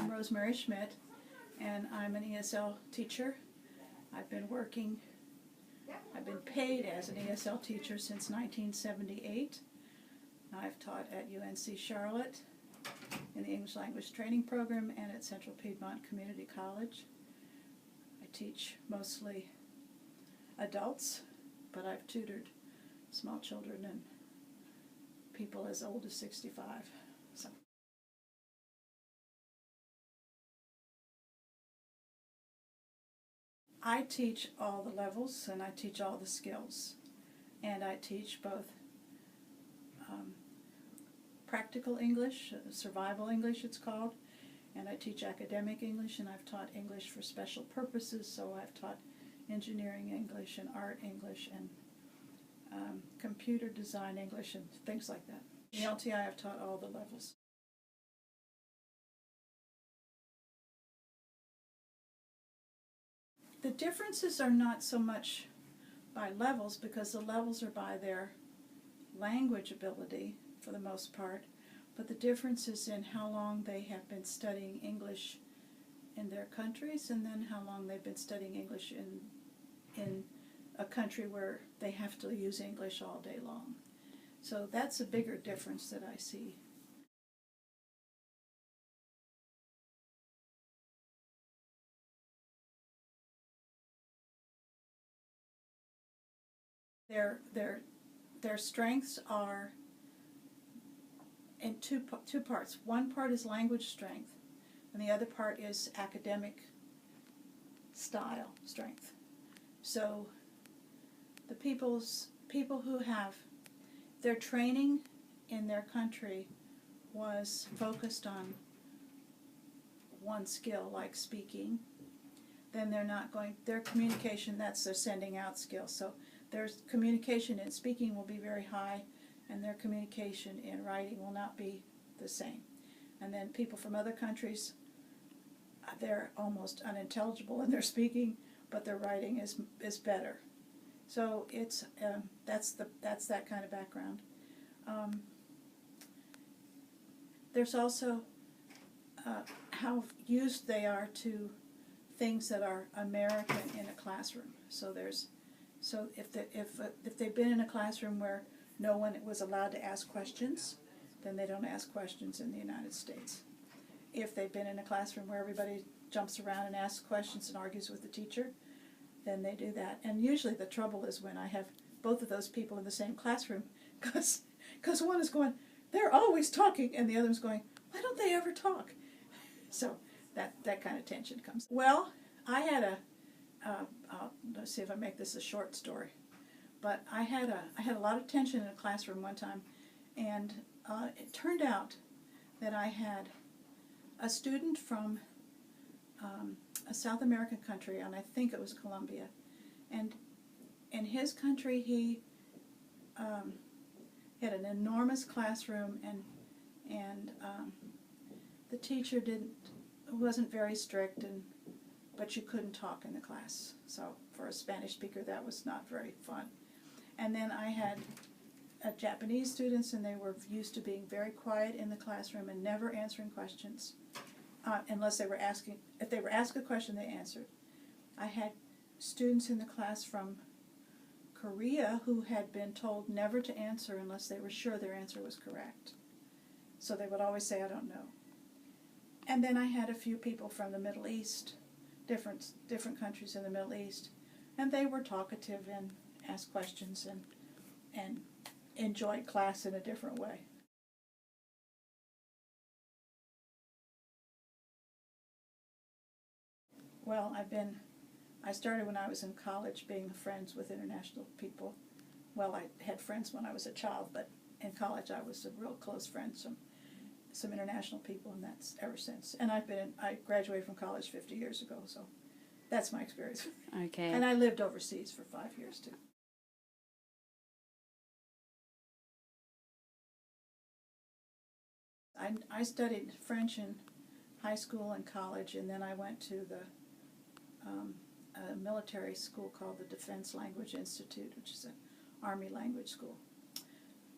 I'm Rosemary Schmidt, and I'm an ESL teacher. I've been paid as an ESL teacher since 1978. I've taught at UNC Charlotte in the English Language Training Program and at Central Piedmont Community College. I teach mostly adults, but I've tutored small children and people as old as 65. So. I teach all the levels and I teach all the skills, and I teach both practical English, survival English it's called, and I teach academic English, and I've taught English for special purposes, so I've taught engineering English and art English and computer design English and things like that. In LTI I've taught all the levels. The differences are not so much by levels, because the levels are by their language ability for the most part, but the difference is in how long they have been studying English in their countries, and then how long they've been studying English in a country where they have to use English all day long. So that's a bigger difference that I see. Their strengths are in two parts. One part is language strength, and the other part is academic style strength. So the people who have their training in their country was focused on one skill, like speaking, then their communication, that's their sending out skill. So their communication in speaking will be very high, and their communication in writing will not be the same. And then people from other countries, they're almost unintelligible in their speaking, but their writing is better. So it's that's that kind of background. There's also how used they are to things that are American in a classroom. So if they've been in a classroom where no one was allowed to ask questions, then they don't ask questions in the United States. If they've been in a classroom where everybody jumps around and asks questions and argues with the teacher, then they do that. And usually the trouble is when I have both of those people in the same classroom, because one is going, they're always talking, and the other is going, why don't they ever talk? So that kind of tension comes. Well, I had let's see if I make this a short story. But I had a lot of tension in a classroom one time, and it turned out that I had a student from a South American country, and I think it was Colombia. And in his country, he had an enormous classroom, and the teacher wasn't very strict, but you couldn't talk in the class. So for a Spanish speaker, that was not very fun. And then I had Japanese students, and they were used to being very quiet in the classroom and never answering questions, unless they were asking. If they were asked a question, they answered. I had students in the class from Korea who had been told never to answer unless they were sure their answer was correct. So they would always say, I don't know. And then I had a few people from the Middle East, different countries in the Middle East, and they were talkative and asked questions and enjoyed class in a different way. Well, I started when I was in college being friends with international people. Well, I had friends when I was a child, but in college I was a real close friend with some international people, and that's ever since. And I graduated from college 50 years ago, so that's my experience. Okay. And I lived overseas for 5 years too. I studied French in high school and college, and then I went to a military school called the Defense Language Institute, which is an Army language school,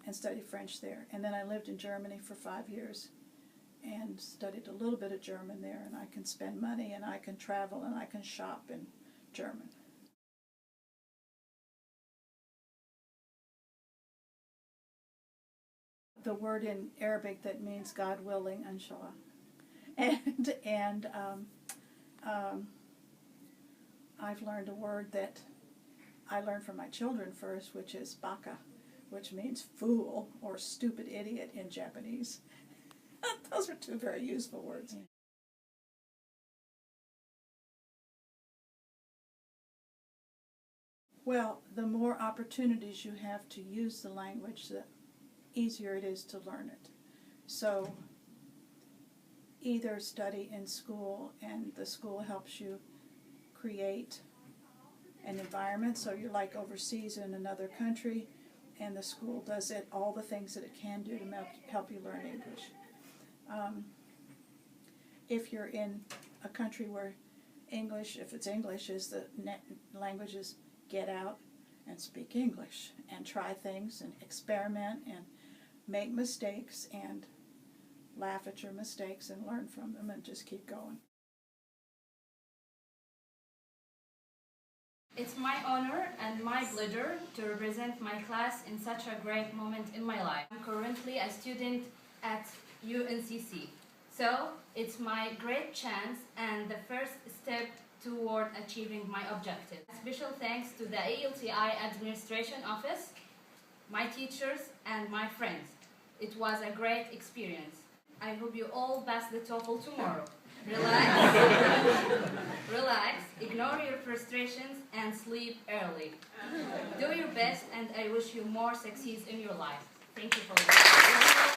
and studied French there. And then I lived in Germany for 5 years, and studied a little bit of German there, and I can spend money, and I can travel, and I can shop in German. The word in Arabic that means God willing, inshallah. And I've learned a word that I learned from my children first, which is baka, which means fool or stupid idiot in Japanese. Those are two very useful words. Well, the more opportunities you have to use the language, the easier it is to learn it. So either study in school, and the school helps you create an environment, so you're like overseas in another country, and the school does all the things that it can do to help you learn English. If you're in a country where English, if it's English, is the language, is get out and speak English and try things and experiment and make mistakes and laugh at your mistakes and learn from them and just keep going. It's my honor and my pleasure to represent my class in such a great moment in my life. I'm currently a student at UNCC, so it's my great chance and the first step toward achieving my objective. Special thanks to the ALTI Administration Office, my teachers, and my friends. It was a great experience. I hope you all pass the TOEFL tomorrow. Relax, ignore your frustrations, and sleep early. Do your best, and I wish you more success in your life. Thank you for listening.